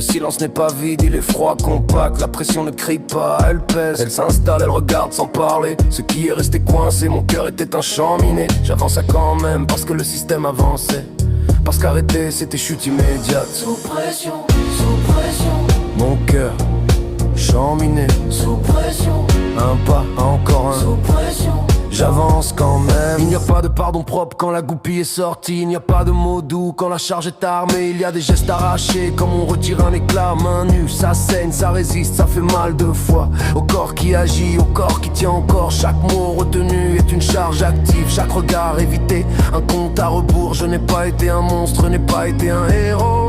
silence n'est pas vide, il est froid, compact. La pression ne crie pas, elle pèse. Elle s'installe, elle regarde sans parler. Ce qui est resté coincé, mon cœur était un champ miné. J'avance quand même parce que le système avançait. Parce qu'arrêter c'était chute immédiate. Sous pression, mon cœur, champ miné. sous pression, Un pas, encore un. sous pression. J'avance quand même. Il n'y a pas de pardon propre quand la goupille est sortie. Il n'y a pas de mots doux quand la charge est armée. Il y a des gestes arrachés comme on retire un éclat. Main nue, ça saigne, ça résiste, ça fait mal deux fois. Au corps qui agit, au corps qui tient encore. Chaque mot retenu est une charge active. Chaque regard évité, un compte à rebours. Je n'ai pas été un monstre, n'ai pas été un héros.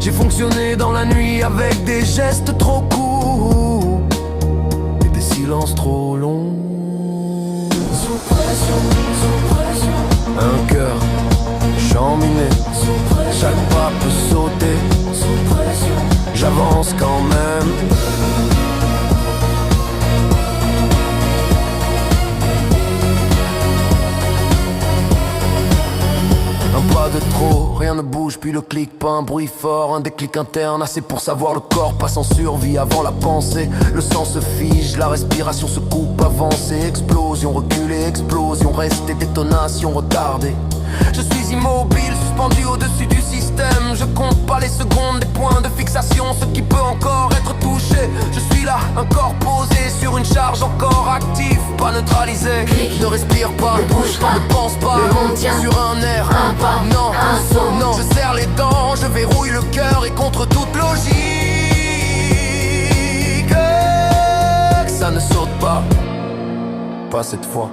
J'ai fonctionné dans la nuit avec des gestes trop courts et des silences trop longs. Sous pression, Un cœur, champ miné. sous pression, Chaque pas peut sauter. sous pression. J'avance quand même. Un pas de trop, rien ne bouge puis le clic, pas un bruit fort, un déclic interne assez pour savoir le corps passe en survie avant la pensée. Le sang se fige, la respiration se coupe, avancer, explosion, reculer, explosion, rester, détonation, retardée. Je suis immobile, suspendu au-dessus du système. Je compte pas les secondes, des points de fixation, ce qui peut encore être touché. Je suis là, un corps posé sur une charge encore active, pas neutralisé. Clic. Ne respire pas, Ne bouge pas. ne pense pas. Le monde tient. Sur un air, Un pas, non, un saut. non. Je serre les dents, je verrouille le cœur et contre toute logique, que ça ne saute pas cette fois.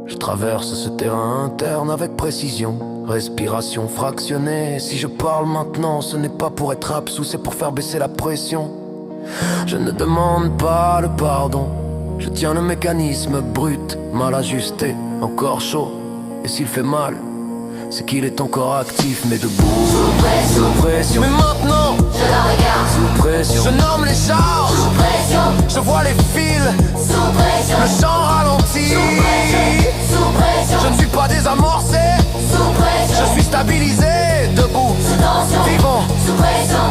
Je traverse ce terrain interne avec précision. Respiration fractionnée. Si je parle maintenant, ce n'est pas pour être absous, c'est pour faire baisser la pression. Je ne demande pas le pardon. Je tiens le mécanisme brut, mal ajusté, encore chaud. Et s'il fait mal, c'est qu'il est encore actif, mais debout. Sous pression. Mais maintenant, Je la regarde. sous pression. Je nomme les charges. Sous pression, Je vois les fils. sous pression. Le chant ralentit. Sous pression, sous pression. Je ne suis pas désamorcé. Sous pression, Je suis stabilisé, debout, sous tension. vivant. Sous pression,